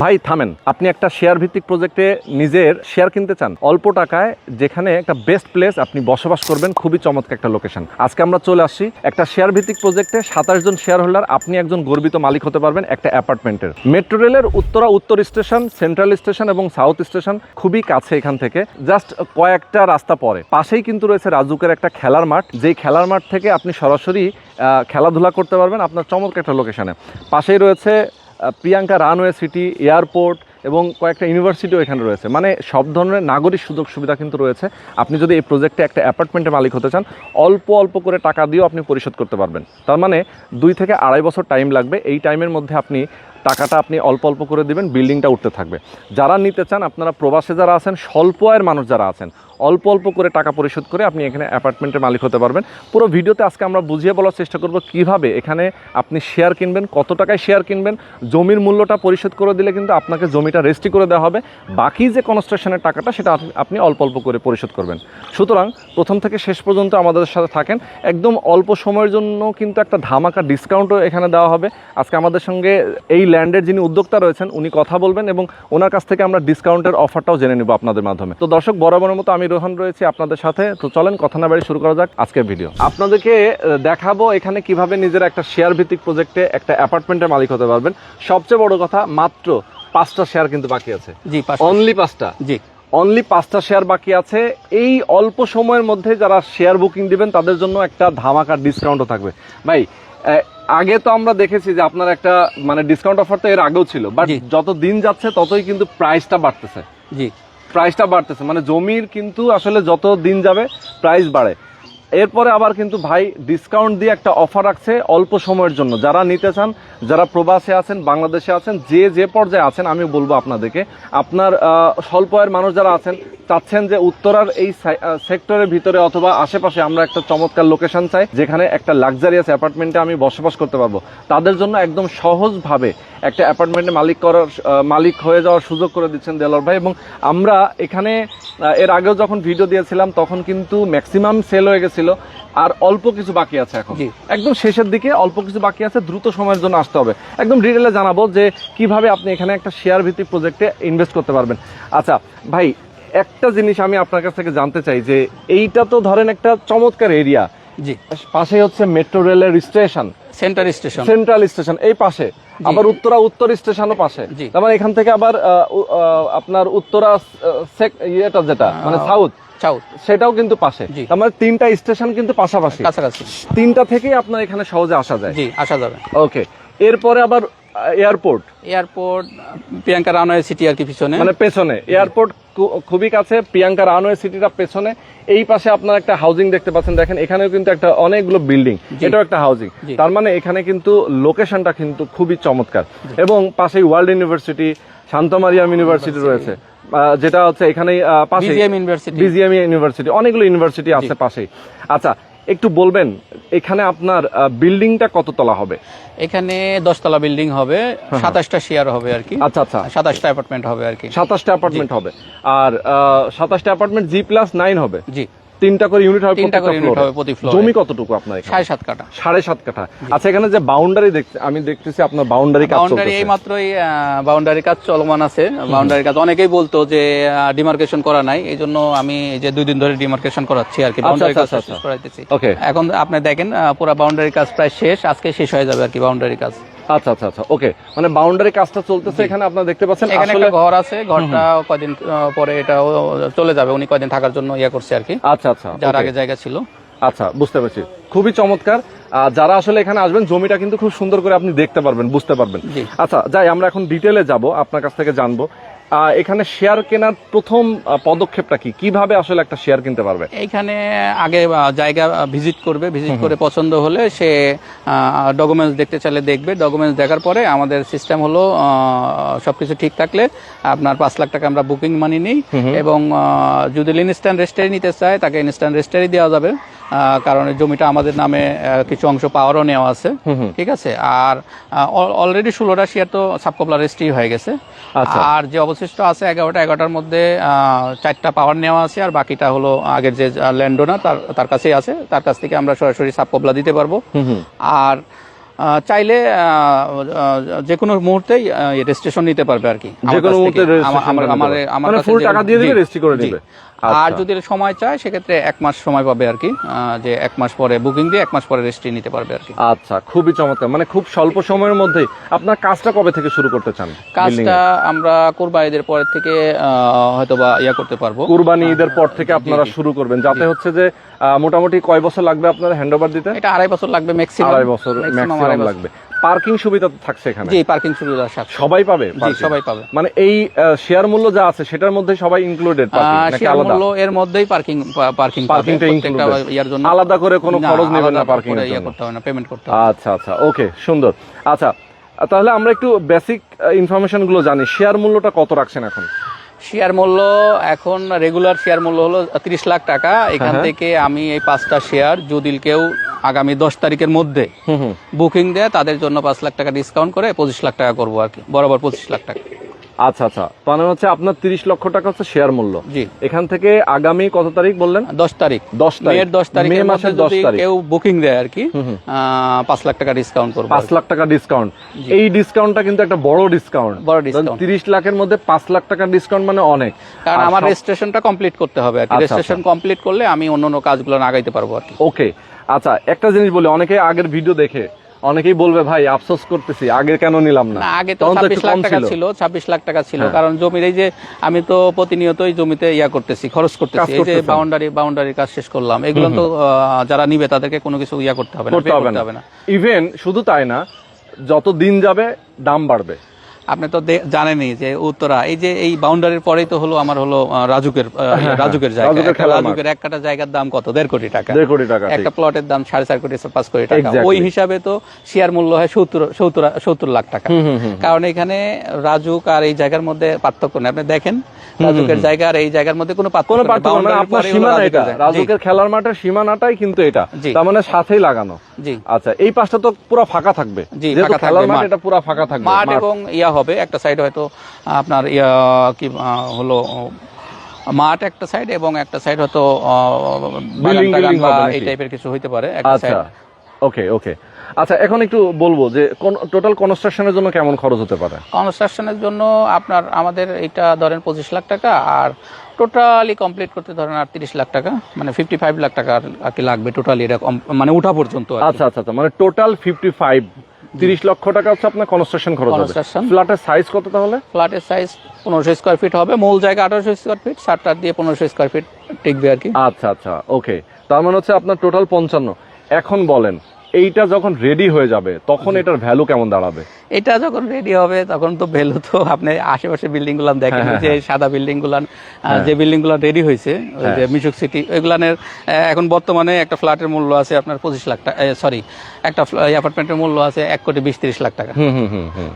ভাই থামেন, আপনি একটা শেয়ার ভিত্তিক প্রজেক্টে নিজের শেয়ার কিনতে চান অল্প টাকায়, যেখানে একটা বেস্ট প্লেস আপনি বসবাস করবেন, খুবই চমৎকার একটা লোকেশন। আজকে আমরা চলে আসছি একটা শেয়ার ভিত্তিক প্রজেক্টে। 27 জন শেয়ার হোল্ডার, আপনি একজন গর্বিত মালিক হতে পারবেন একটা অ্যাপার্টমেন্টের। মেট্রো রেলের উত্তর স্টেশন, সেন্ট্রাল স্টেশন এবং সাউথ স্টেশন খুবই কাছে এখান থেকে, জাস্ট কয়েকটা রাস্তা পরে। পাশেই কিন্তু রয়েছে রাজুকের একটা খেলার মাঠ, যেই খেলার মাঠ থেকে আপনি সরাসরি খেলাধুলা করতে পারবেন আপনার চমৎকার একটা লোকেশনে। পাশেই রয়েছে প্রিয়াঙ্কা রানওয়ে সিটি, এয়ারপোর্ট এবং কয়েকটা ইউনিভার্সিটিও এখানে রয়েছে। মানে সব ধরনের নাগরিক সুযোগ সুবিধা কিন্তু রয়েছে। আপনি যদি এই প্রজেক্টে একটা অ্যাপার্টমেন্টের মালিক হতে চান, অল্প অল্প করে টাকা দিয়েও আপনি পরিশোধ করতে পারবেন। তার মানে 2 থেকে 2.5 বছর টাইম লাগবে। এই টাইমের মধ্যে টাকাটা আপনি অল্প অল্প করে দিবেন, বিল্ডিংটা উঠতে থাকবে। যারা নিতে চান, আপনারা প্রবাসে যারা আছেন, স্বল্প আয়ের মানুষ যারা আছেন, অল্প অল্প করে টাকা পরিশোধ করে আপনি এখানে অ্যাপার্টমেন্টের মালিক হতে পারবেন। পুরো ভিডিওতে আজকে আমরা বুঝিয়ে বলার চেষ্টা করব কিভাবে এখানে আপনি শেয়ার কিনবেন, কত টাকায় শেয়ার কিনবেন। জমির মূল্যটা পরিশোধ করে দিলে কিন্তু আপনাকে জমিটা রেজিস্ট্রি করে দেওয়া হবে। বাকি যে কনস্ট্রাকশনের টাকাটা সেটা আপনি অল্প অল্প করে পরিশোধ করবেন। সুতরাং প্রথম থেকে শেষ পর্যন্ত আমাদের সাথে থাকেন। একদম অল্প সময়ের জন্য কিন্তু একটা ধামাকা ডিসকাউন্টও এখানে দেওয়া হবে। আজকে আমাদের সঙ্গে এই ল্যান্ডের যিনি উদ্যোক্তা রয়েছেন উনি কথা বলবেন এবং ওনার কাছ থেকে আমরা ডিসকাউন্টের অফারটাও জেনে নেব আপনাদের মাধ্যমে। তো দর্শক, বরাবরের মতো আমি রোহান রয়েছি আপনাদের সাথে। তো চলেন কথা না বাড়ি শুরু করা যাক আজকের ভিডিও। আপনাদেরকে দেখাবো এখানে কিভাবে নিজের একটা শেয়ার ভিত্তিক প্রজেক্টে একটা অ্যাপার্টমেন্টের মালিক হতে পারবেন। সবচেয়ে বড় কথা, মাত্র 5টা শেয়ার কিন্তু বাকি আছে। জি, অনলি 5টা। জি, অনলি 5টা শেয়ার বাকি আছে। এই অল্প সময়ের মধ্যে যারা শেয়ার বুকিং দিবেন তাদের জন্য একটা ধামাকা ডিসকাউন্টও থাকবে। ভাই, আগে তো আমরা দেখেছি যে আপনার একটা ডিসকাউন্ট অফার তো এর আগেও ছিল, বাট যত দিন যাচ্ছে ততই কিন্তু প্রাইসটা বাড়তেছে। জি, প্রাইসটা বাড়তেছে, জমির কিন্তু আসলে যত দিন যাবে প্রাইস বাড়ে। এরপরে আবার কিন্তু ভাই ডিসকাউন্ট দিয়ে একটা অফার রাখছে অল্প সময়ের জন্য। যারা নিতে চান, যারা প্রবাসে আছেন, বাংলাদেশে আছেন, যে পর্যায়ে আছেন, আমি বলবো আপনাদেরকে, আপনার স্বল্প আয়ের মানুষ যারা আছেন, চাচ্ছেন যে উত্তরার এই সেক্টরের ভিতরে অথবা আশেপাশে আমরা একটা চমৎকার লোকেশন চাই যেখানে একটা লাক্সারিয়াস অ্যাপার্টমেন্টে আমি বসবাস করতে পারবো, তাদের জন্য একদম সহজভাবে একটা অ্যাপার্টমেন্টে মালিক হয়ে যাওয়ার সুযোগ করে দিচ্ছেন দেলোয়ার ভাই। এবং আমরা এখানে এর আগেও যখন ভিডিও দিয়েছিলাম তখন কিন্তু ম্যাক্সিমাম সেল হয়ে গেছিল, আর অল্প কিছু বাকি আছে। এখন একদম শেষের দিকে অল্প কিছু বাকি আছে, দ্রুত সময়ের জন্য আসতে হবে। একদম ডিটেলে জানাবো যে কিভাবে আপনি এখানে একটা শেয়ার ভিত্তিক প্রজেক্টে ইনভেস্ট করতে পারবেন। আচ্ছা ভাই, একটা জিনিস আমি আপনার কাছ থেকে জানতে চাই যে এইটা তো ধরেন একটা চমৎকার এরিয়া, জি, পাশে হচ্ছে মেট্রো রেলের স্টেশন, সেন্ট্রাল স্টেশন এই পাশে, আবার উত্তর স্টেশনও পাশে। তার মানে এখান থেকে আবার আপনার উত্তরা ইয়েটা যেটা সাউথ সেটাও কিন্তু পাশে। তার মানে 3টা স্টেশন কিন্তু পাশাপাশি, কাছাকাছি। 3টা থেকেই আপনার এখানে সহজে আসা যায়। জি, আসা যাবে। ওকে, এরপরে আবার এয়ারপোর্ট প্রিয়াঙ্কা রানওয়ে সিটি আর কি পিছনে, পেছনে এয়ারপোর্ট খুবই কাছে, প্রিয়াঙ্কা রানওয়ে সিটিটা পেছনে। এই পাশে আপনার একটা হাউজিং দেখতে পাচ্ছেন, দেখেন এখানেও কিন্তু একটা অনেকগুলো বিল্ডিং, এটাও একটা হাউজিং। তার মানে এখানে কিন্তু লোকেশনটা কিন্তু খুবই চমৎকার। এবং পাশেই ওয়ার্ল্ড ইউনিভার্সিটি, শান্ত মারিয়াম ইউনিভার্সিটি রয়েছে, যেটা হচ্ছে এখানেই পাশে বিজিএম ইউনিভার্সিটি, অনেকগুলো ইউনিভার্সিটি আছে পাশেই। আচ্ছা, একটু বলবেন এখানে আপনার বিল্ডিংটা কত তলা হবে? এখানে 10 তলা বিল্ডিং হবে, 27টা শেয়ার হবে আর কি। আচ্ছা, 27টা অ্যাপার্টমেন্ট হবে আর কি। 27টা অ্যাপার্টমেন্ট হবে, আর 27টা অ্যাপার্টমেন্ট G+9 হবে। জি, 3টা করে ইউনিট হবে প্রতি ফ্লোরে। জমি কতটুকু আপনার এখানে? 7.5 কাঠা। 7.5 কাঠা। আচ্ছা, এখানে যে বাউন্ডারি আমি দেখতেছি আপনার বাউন্ডারি কাজ চলতেছে। এই মাত্রই বাউন্ডারি কাজ চলমান আছে। বাউন্ডারি কাজ অনেকেই বলতো যে ডিমার্কেশন করা নাই, এইজন্য আমি যে 2 দিন ধরে ডিমার্কেশন করাচ্ছি আর কি, বাউন্ডারি কাজ শেষ করাইতেছি। ওকে, এখন আপনি দেখেন পুরো বাউন্ডারি কাজ প্রায় শেষ, আজকে শেষ হয়ে যাবে আর কি বাউন্ডারি কাজ। আচ্ছা, ওকে, বাউন্ডারি কাজটা চলতেছে। এখানে আপনারা দেখতে পাচ্ছেন এখানে একটা ঘর আছে, ঘরটা কয়দিন পরে এটাও চলে যাবে, উনি কয়দিন থাকার জন্য করছে আর কি। আচ্ছা, যার আগে জায়গা ছিল। আচ্ছা, বুঝতে পারছি, খুবই চমৎকার। যারা আসলে এখানে আসবেন, জমিটা কিন্তু খুব সুন্দর করে আপনি দেখতে পারবেন, বুঝতে পারবেন। আচ্ছা, যাই আমরা এখন ডিটেলে যাব, আপনার কাছ থেকে জানবো এখানে শেয়ার কেনার প্রথম পদক্ষেপটা কি, কিভাবে আসলে একটা শেয়ার কিনতে পারবে? এখানে আগে জায়গা ভিজিট করবে, ভিজিট করে পছন্দ হলে সে ডকুমেন্টস দেখতে চাইলে দেখবে। ডকুমেন্টস দেখার পরে আমাদের সিস্টেম হলো সবকিছু ঠিক থাকলে আপনার 5 লাখ টাকা আমরা বুকিং মানি নিই, এবং যদি ইনস্ট্যান্ট রেজিস্ট্রি নিতে চায় তাকে ইনস্ট্যান্ট রেজিস্ট্রি দেওয়া যাবে, কারণ জমিটা আমাদের নামে কিছু অংশ পাওয়ারও নেওয়া আছে। ঠিক আছে, আর অলরেডি 16টা শেয়ার তো সাবকপলা রেজিস্ট্রি হয়ে গেছে। আর যে অবশিষ্ট আছে 11টার মধ্যে 4টা পাওয়ার নেওয়া আছে, আর বাকিটা হলো আগের যে ল্যান্ডওনার তার কাছেই আছে, তার কাছ থেকে আমরা সরাসরি সাবকপলা দিতে পারবো। আর চাইলে যে কোনো মুহূর্তেই রেজিস্ট্রেশন নিতে পারবে আর কি, যে কোনো মুহূর্তে মানে ফুল টাকা দিয়ে দিলে রেজিস্ট্রি করে নেবে। আর যদি সময় চায় সেক্ষেত্রে 1 মাস সময় পাবে আর কি, যে 1 মাস পরে বুকিং দিয়ে 1 মাস পরে রেজিস্ট্রি নিতে পারবে আর কি। আচ্ছা, খুবই চমৎকার। মানে খুব স্বল্প সময়ের মধ্যে আপনার কাজটা কবে থেকে শুরু করতে চান? কাজটা আমরা কুরবানি ঈদের পর থেকে হয়তোবা করতে পারবো। কুরবানি ঈদের পর থেকে আপনারা শুরু করবেন, যাতে হচ্ছে যে মোটামুটি কয় বছর লাগবে আপনার হ্যান্ডওভার দিতে? এটা 2.5 বছর লাগবে ম্যাক্সিমাম। 2.5 বছর ম্যাক্সিমাম লাগবে। পার্কিং সুবিধা থাকছে এখানে? জি, পার্কিং সুবিধা সবাই পাবে? জি, সবাই পাবে। মানে এই শেয়ার মূল্য যা আছে সেটার মধ্যে সবাই ইনক্লুডেড? শেয়ার মূল্য এর মধ্যেই পার্কিংটা ইয়ার জন্য আলাদা করে কোনো খরচ নেবেন না, পার্কিং করতে হবে না, পেমেন্ট করতে হবে। আচ্ছা আচ্ছা, ওকে, সুন্দর। আচ্ছা, তাহলে আমরা একটু বেসিক ইনফরমেশন গুলো জানি। শেয়ার মূল্যটা কত রাখছেন এখন? শেয়ার মূল্য এখন রেগুলার শেয়ার মূল্য হলো 30 লাখ টাকা। এখান থেকে আমি এই 5টা শেয়ার যদি কেউ আগামী 10 তারিখের মধ্যে বুকিং দেয় তাদের জন্য 5 লাখ টাকা ডিসকাউন্ট করে 25 লাখ টাকা করবো আর কি, বরাবর 25 লাখ টাকা। আচ্ছা আচ্ছা, মানে হচ্ছে আপনার 30 লক্ষ টাকা হচ্ছে শেয়ার মূল্য। জি। এখান থেকে আগামী কত তারিখ বললেন? 10 তারিখ। মের 10 তারিখের মধ্যে যদি কেউ বুকিং দেয় আর কি 5 লাখ টাকা ডিসকাউন্ট করব। 5 লাখ টাকা ডিসকাউন্ট। এই ডিসকাউন্টটা কিন্তু একটা বড় ডিসকাউন্ট। 30 লাখের মধ্যে 5 লাখ টাকা ডিসকাউন্ট মানে অনেক। কারণ আমার রেজিস্ট্রেশনটা কমপ্লিট করতে হবে আর কি, রেজিস্ট্রেশন কমপ্লিট করলে আমি অন্য কাজগুলো আগাইতে পারবো আর কি। ওকে, আচ্ছা, একটা জিনিস বলি, অনেকে আগের ভিডিও দেখে অনেকেই বলবে ভাই আফসোস করতেছি আগে কেন নিলাম না। আগে তো 26 লাখ টাকা ছিল, 26 লাখ টাকা ছিল, কারণ জমির এই যে আমি তো প্রতিনিয়তই জমিতে করতেছি, খরচ করতেছি। এই যে বাউন্ডারি কাজ শেষ করলাম, এগুলো তো যারা নিবে তাদেরকে কোনো কিছু করতে হবে না। ইভেন শুধু তাই না, যত দিন যাবে দাম বাড়বে। আপনি তো জানেনই যে উত্তরা এই বাউন্ডারির পরেই তো হলো আমার হলো রাজুকের জায়গা। রাজুকের এক কাঠা জায়গার দাম কত? 1.5 কোটি টাকা। 1.5 কোটি টাকা। একটা প্লটের দাম 4.5 কোটি 5 কোটি টাকা। ওই হিসাবে তো শেয়ার মূল্য হয় 70 লাখ টাকা। কারণ এখানে রাজুক আর এই জায়গার মধ্যে পার্থক্য নেই। আপনি দেখেন রাজুকের জায়গা আর এই জায়গার মধ্যে কোনো পার্থক্য নেই। আপনার সীমানা এটা, রাজুকের খেলার মাঠের সীমানাটাই কিন্তু এটা, তার মানে সাথেই লাগানো। জি। আচ্ছা, এই পাশটা তো পুরো ফাঁকা থাকবে? জি, যেহেতু খেলার মাঠ, এটা পুরো ফাঁকা থাকবে মাঠ এবং হবে একটা সাইড হয়তো আপনার কি হলো মাঠ একটা সাইড, এবং একটা সাইড হয়তো বাগান বা এই টাইপের কিছু হইতে পারে একটা সাইড। ওকে ওকে। আচ্ছা, এখন একটু বলবো যে টোটাল কনস্ট্রাকশনের জন্য কেমন খরচ হতে পারে? কনস্ট্রাকশনের জন্য আপনার আমাদের এটা ধরেন 25 লাখ টাকা, আর টোটালি কমপ্লিট করতে ধরেন আর 30 লাখ টাকা, মানে 55 লাখ টাকা আর কি লাগবে টোটালি, এটা মানে উঠা পর্যন্ত। আচ্ছা আচ্ছা, মানে টোটাল 55, 30 লক্ষ টাকা হচ্ছে আপনার কনস্ট্রাকশন খরচ হবে। ফ্ল্যাটের সাইজ কত তাহলে? ফ্ল্যাটের সাইজ 1500 স্কয়ার ফিট হবে, মূল জায়গা 1800 স্কয়ার ফিট, 7 দিয়ে 1500 স্কয়ার ফিট টিকবে আর কি। আচ্ছা আচ্ছা, ওকে। তার মানে হচ্ছে আপনার টোটাল 55। এখন বলেন, এইটা যখন রেডি হয়ে যাবে তখন এটার ভ্যালু কেমন দাঁড়াবে? এটা যখন রেডি হবে তখন তো ভ্যালু তো আপনি আশেপাশে বিল্ডিং গুলান দেখেন, যে সাদা বিল্ডিং গুলান, যে বিল্ডিং গুলান রেডি হয়েছে ওই যে মিশুক সিটি, ওইগুলানের এখন বর্তমানে একটা ফ্ল্যাটের মূল্য আছে আপনার 25 লাখ টাকা, সরি একটা অ্যাপার্টমেন্টের মূল্য আছে 1,20,30 লাখ টাকা।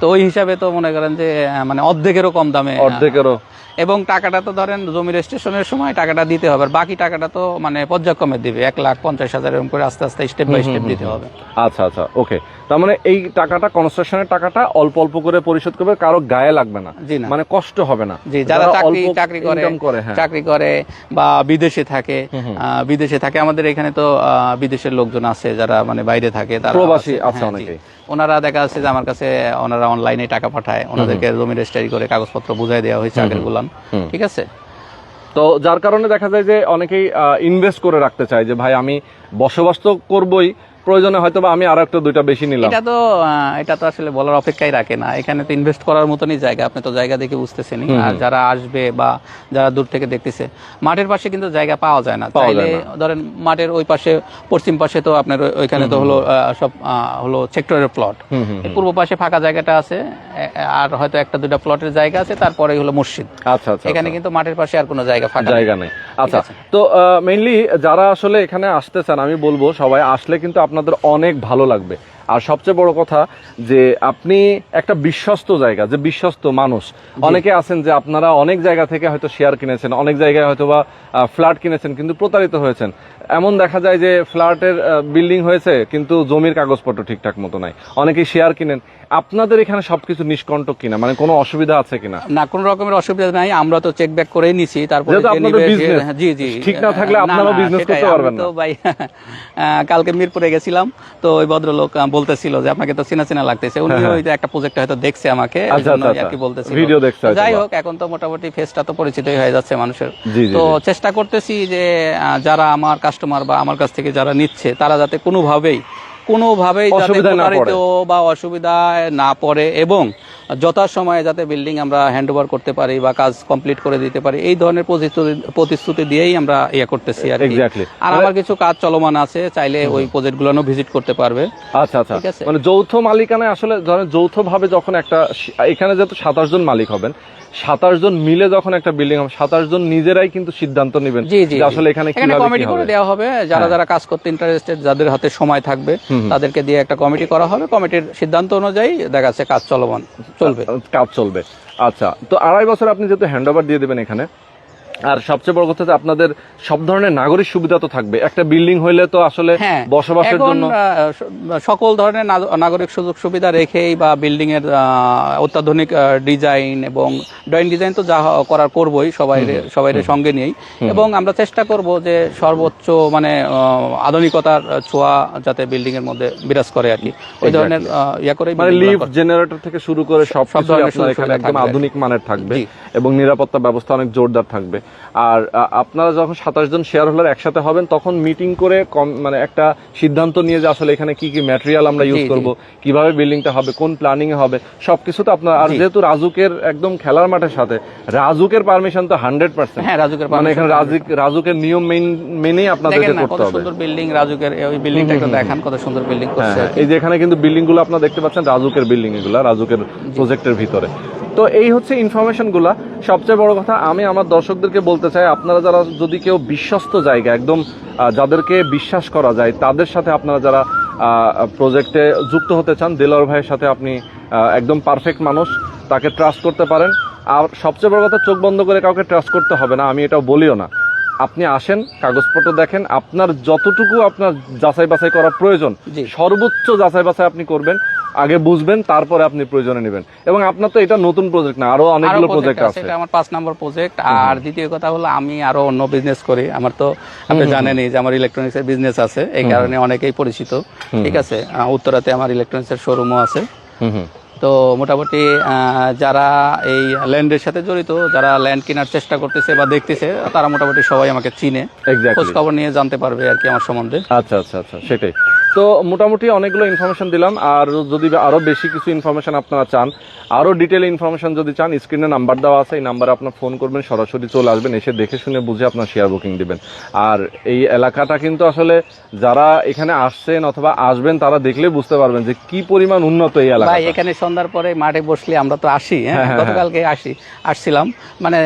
তো ওই হিসাবে তো মনে করেন যে মানে অর্ধেকেরও কম দামে, অর্ধেকেরও। এবং টাকাটা তো ধরেন জমি রেজিস্ট্রেশনের সময় টাকাটা দিতে হবে, আর বাকি টাকাটা তো মানে পর্যায়ক্রমে দিবে, 1,50,000 এরকম করে আস্তে আস্তে স্টেপ বাই স্টেপ দিতে হবে। আচ্ছা আচ্ছা, ওকে। তার মানে এই টাকাটা, কনস্ট্রাকশনের টাকাটা অল্প অল্প করে পরিশোধ করবে, কারো গায়ে লাগবে না, মানে কষ্ট হবে না। জি, যারা চাকরি করে বা বিদেশে থাকে, আমাদের এখানে তো বিদেশের লোকজন আছে যারা মানে বাইরে থাকে, তারা প্রবাসী আছে অনেকেই। ওনারা দেখা যাচ্ছে যে আমার কাছে ওনারা অনলাইনে টাকা পাঠায়, ওনাদেরকে জমি রেজিস্ট্রি করে কাগজপত্র বুঝাই দেওয়া হয়েছে আগের গুলান, ঠিক আছে। তো যার কারণে দেখা যায় যে অনেকেই ইনভেস্ট করে রাখতে চায় যে ভাই আমি বসবাস তো করবই, প্রয়োজনে হয়তো বা আমি আরো একটা দুইটা বেশি নিলাম। এটা তো আসলে বলার অপেক্ষাই রাখে না, এখানে তো ইনভেস্ট করার মতনই জায়গা, আপনি তো জায়গা দেখে বুঝতেছেন। আর যারা আসবে বা যারা দূর থেকে দেখতেছে, মাঠের পাশে কিন্তু জায়গা পাওয়া যায় না। চাইলে ধরেন মাঠের ওই পাশে, পশ্চিম পাশে তো আপনার ওইখানে তো হলো সব হলো সেক্টরের প্লট, পূর্ব পাশে ফাঁকা জায়গাটা আছে, আর হয়তো একটা দুইটা প্লটের জায়গা আছে, তারপরে হলো মসজিদ। আচ্ছা আচ্ছা, এখানে কিন্তু মাঠের পাশে আর কোনো ফাঁকা জায়গা নেই। আচ্ছা, তো মেইনলি যারা আসলে এখানে আসতে চান, আমি বলবো সবাই আসলে কিন্তু আপনাদের অনেক ভালো লাগবে। আর সবচেয়ে বড় কথা যে আপনি একটা বিশ্বস্ত জায়গা, যে বিশ্বস্ত মানুষ, অনেকে আছেন যে আপনারা অনেক জায়গা থেকে হয়তো শেয়ার কিনেছেন, অনেক জায়গায় হয়তো বা ফ্ল্যাট কিনেছেন, কিন্তু প্রতারিত হয়েছেন। এমন দেখা যায় যে ফ্ল্যাটের বিল্ডিং হয়েছে কিন্তু জমির কাগজপত্র ঠিকঠাক মতো নাই, অনেকেই শেয়ার কিনেন, আপনাদের এখানে সবকিছু নিষ্কণ্টক কিনা, মানে কোনো অসুবিধা আছে কিনা? না, কোনো রকমের অসুবিধা নাই, আমরা তো চেক ব্যাক করেই নিছি। তারপরে যেহেতু যে আপনাদের নিবে business, জি জি ঠিক না থাকলে আপনারাও business সেটাই, করতে পারবেন আমি তো না। ভাই কালকে মিরপুরে গেছিলাম, তো ওই ভদ্রলোক বলতেছিল যে আপনাকে তো চেনা চেনা লাগতেছে, উনি হয়তো একটা প্রজেক্ট হয়তো দেখছে আমাকে, এই আচ্ছা, জন্যই আচ্ছা, আর কি বলতেছিল। ভিডিও দেখছে তো হয়তো যাই বা। হোক, এখন তো মোটামুটি ফেসটা তো পরিচিতই হয়ে যাচ্ছে মানুষের। জি, জি, তো জি। চেষ্টা করতেছি যে যারা আমার কাস্টমার বা আমার কাছ থেকে যারা নিচ্ছে, তারা যাতে কোনোভাবেই যাতে অসুবিধায় না প্রতারিত পড়ে। বা অসুবিধায় না পড়ে, এবং যথাসময়ে যাতে বিল্ডিং আমরা হ্যান্ড ওভার করতে পারি বা কাজ কমপ্লিট করে দিতে পারি, এই ধরনের প্রতিশ্রুতি দিয়েই আমরা ইয়ে করতেছি আর কি। Exactly. আর আমার কিছু কাজ চলমান আছে, চাইলে ওই প্রজেক্টগুলো ভিজিট করতে পারবে। আচ্ছা আচ্ছা, ঠিক আছে। মানে যৌথ মালিকানায় আসলে ধরেন যৌথভাবে যখন একটা এখানে যেহেতু 27 জন মালিক হবেন, 27 জন মিলে যখন একটা বিল্ডিং হবে, 27 জন নিজেরাই কিন্তু সিদ্ধান্ত নেবেন জি জি, যে আসলে এখানে কিভাবে কমিটি কি করে হবে। দেওয়া হবে, যারা যারা কাজ করতে ইন্টারেস্টেড, যাদের হাতে সময় থাকবে, তাদেরকে দিয়ে একটা কমিটি করা হবে, কমিটির সিদ্ধান্ত অনুযায়ী দেখা যাচ্ছে কাজ চলমান চলবে। কাজ চলবে। আচ্ছা, তো 2.5 বছর আপনি যেহেতু হ্যান্ড ওভার দিয়ে দেবেন এখানে, আর সবচেয়ে বড় কথা যে আপনাদের সব ধরনের নাগরিক সুবিধা তো থাকবে। একটা বিল্ডিং হইলে তো আসলে হ্যাঁ, বসবাসের এখন জন্য সকল ধরনের নাগরিক সুযোগ সুবিধা রেখেই বা বিল্ডিং এর অত্যাধুনিক ডিজাইন এবং ড্রয়িং ডিজাইন তো যা করার করবই, সবাই সঙ্গে নিয়েই, এবং আমরা চেষ্টা করব যে সর্বোচ্চ মানে আধুনিকতার ছোঁয়া যাতে বিল্ডিং এর মধ্যে বিরাজ করে আর কি, ওই ধরনের ইয়া করে, মানে লিফট জেনারেটর থেকে শুরু করে সব ধরনের আপনার এখানে সুবিধা একদম থাকবে। আধুনিক মানের থাকবে জি। এবং নিরাপত্তা ব্যবস্থা অনেক জোরদার থাকবে। আর আপনারা যখন 27 জন শেয়ার হোল্ডার একসাথে হবেন, তখন মিটিং করে মানে একটা সিদ্ধান্ত নিয়ে যে আসলে এখানে কি কি ম্যাটেরিয়াল আমরা ইউজ জি, করব, কিভাবে বিল্ডিংটা হবে, কোন প্ল্যানিং এ হবে, সবকিছু তো আপনার। আর জি। যেহেতু রাজুকের একদম খেলার মাঠের সাথে, রাজুকের পারমিশন তো 100%। হ্যাঁ, রাজুকের মানে এখানে রাজুকের নিয়ম মেনেই আপনাদেরকে দেখেন না কত করতে হবে। সুন্দর বিল্ডিং রাজুকের, ওই বিল্ডিংটা একটু দেখান, কত সুন্দর বিল্ডিং করছে হ্যাঁ, আর কি। এই যে এখানে কিন্তু বিল্ডিং গুলো আপনারা দেখতে পাচ্ছেন রাজুকের বিল্ডিং, এগুলা রাজুকের প্রজেক্টের ভিতরে। তো এই হচ্ছে ইনফরমেশন গুলা। সবচেয়ে বড় কথা আমি আমার দর্শকদেরকে বলতে চাই, আপনারা যারা যদি কেউ বিশ্বস্ত জায়গা একদম যাদেরকে বিশ্বাস করা যায়, তাদের সাথে আপনারা যারা প্রজেক্টে যুক্ত হতে চান, দেলোয়ার ভাইয়ের সাথে আপনি একদম পারফেক্ট মানুষ, তাকে ট্রাস্ট করতে পারেন। আর সবচেয়ে বড় কথা, চোখ বন্ধ করে কাউকে ট্রাস্ট করতে হবে না, আমি এটাও বলিও না। আপনি আসেন, কাগজপত্র দেখেন, আপনার যতটুকু আপনার যাচাই বাছাই করা প্রয়োজন, জি। সর্বোচ্চ যাচাই বাছাই আপনি করবেন, আগে বুঝবেন, তারপরে আপনি প্রয়োজনে নেবেন। এবং আপনার তো এটা নতুন প্রজেক্ট না, আরো অনেকগুলো প্রজেক্ট আছে। এটা আমার 5 নম্বর প্রজেক্ট। আর দ্বিতীয় কথা হলো, আমি আরো অন্য বিজনেস করি। আমার তো আপনি জানেনই যে আমার ইলেকট্রনিক্স এর বিজনেস আছে, এই কারণে অনেকেই পরিচিত। ঠিক আছে, উত্তরাতে আমার ইলেকট্রনিক্স এর শোরুমও আছে। তো মোটামুটি যারা এই ল্যান্ডের সাথে জড়িত, যারা ল্যান্ড কেনার চেষ্টা করতেছে বা দেখতেছে, তারা মোটামুটি সবাই আমাকে চিনে, Exactly. খোঁজ খবর নিয়ে জানতে পারবে আর কি আমার সম্বন্ধে। আচ্ছা আচ্ছা আচ্ছা, সেটাই। তো মোটামুটি অনেকগুলো ইনফরমেশন দিলাম। আর যদি আরো বেশি কিছু ইনফরমেশন আপনারা চান, আরো ডিটেল ইনফরমেশন যদি চান, স্ক্রিনে নাম্বার দেওয়া আছে, এই নাম্বারে আপনার ফোন করবেন, সরাসরি চলে আসবেন, এসে দেখে শুনে বুঝে আপনার শেয়ার বুকিং দিবেন। আর এই এলাকাটা কিন্তু আসলে যারা এখানে আসছেন অথবা আসবেন, তারা দেখলে বুঝতে পারবেন যে কি পরিমাণ উন্নত এই এলাকা। ভাই, এখানে সন্ধ্যার পরে মাঠে বসলে আমরা তো আসি, হ্যাঁ, গতকালকে আসছিলাম, মানে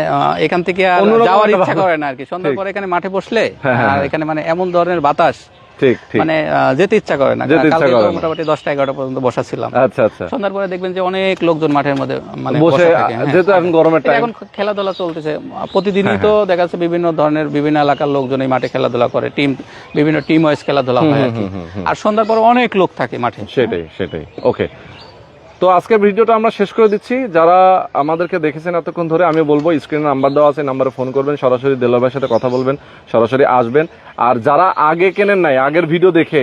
এখান থেকে আর অন্যরকম যাওয়ার একটা ইচ্ছা ভালো। করে না আর কি। সন্ধ্যার ঠিক। পরে এখানে মাঠে বসলে হ্যাঁ, আর এখানে মানে এমন ধরনের বাতাস, ঠিক ঠিক। মানে যেতে ইচ্ছা করে না। যেতে ইচ্ছা কালকে করে তো না। মোটামুটি 10টা-11টা পর্যন্ত বসা ছিলাম। আচ্ছা আচ্ছা, সন্ধ্যার পরে দেখবেন যে অনেক লোকজন মাঠের মধ্যে মানে বসে, বসে থাকে, হ্যাঁ। যেহেতু এখন গরমের এটা টাইম, এখন খেলাধুলা চলতেছে প্রতিদিনই, তো দেখা যাচ্ছে বিভিন্ন ধরনের বিভিন্ন এলাকার লোকজন এই মাঠে খেলাধুলা করে, বিভিন্ন টিম ওয়াইজ খেলাধুলা হয় আর কি। আর সন্ধ্যার পরে অনেক লোক থাকে মাঠে। সেটাই সেটাই। ওকে, তো আজকের ভিডিওটা আমরা শেষ করে দিচ্ছি। যারা আমাদেরকে দেখেছেন এতক্ষণ ধরে, আমি বলবো স্ক্রিনে নাম্বার দেওয়া আছে, নাম্বারে ফোন করবেন, সরাসরি দেলোয়ার ভাইয়ের সাথে কথা বলবেন, সরাসরি আসবেন। আর যারা আগে কেনেন নাই, আগের ভিডিও দেখে,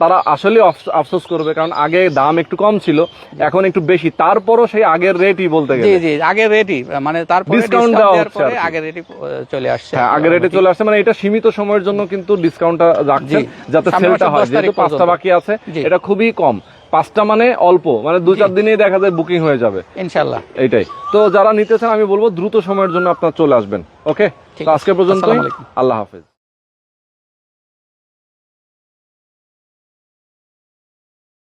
তারা আসলে আফসোস করবে, কারণ আগে দাম একটু কম ছিল, এখন একটু বেশি, তারপরও সেই আগের রেটই বলতে জি গেলে। জি, আগে রেডি, মানে তারপরে Discount ডিসকাউন্ট দেওয়া দেওয়ার হচ্ছে পরে আর কি। আগে রেডি চলে আসছে। হ্যাঁ, আগের রেটে চলে আসছে, মানে এটা সীমিত সময়ের জন্য কিন্তু ডিসকাউন্টটা রাখছেন, জি। যাতে সামনের সেলটা মাসের হয়। 10 যেহেতু তারিখ 5টা পর্যন্ত। বাকি আছে, জি। এটা খুবই কম। 5টা মানে অল্প, মানে 2-4 দিনেই দেখা যায় বুকিং হয়ে যাবে, ইনশাআল্লাহ। এইটাই। তো যারা নিতে চান, আমি বলবো দ্রুত সময়ের জন্য আপনারা চলে আসবেন। ওকে, ঠিক তো আছে। আজকে পর্যন্ত, আসসালামু আলাইকুম। আল্লাহ হাফেজ।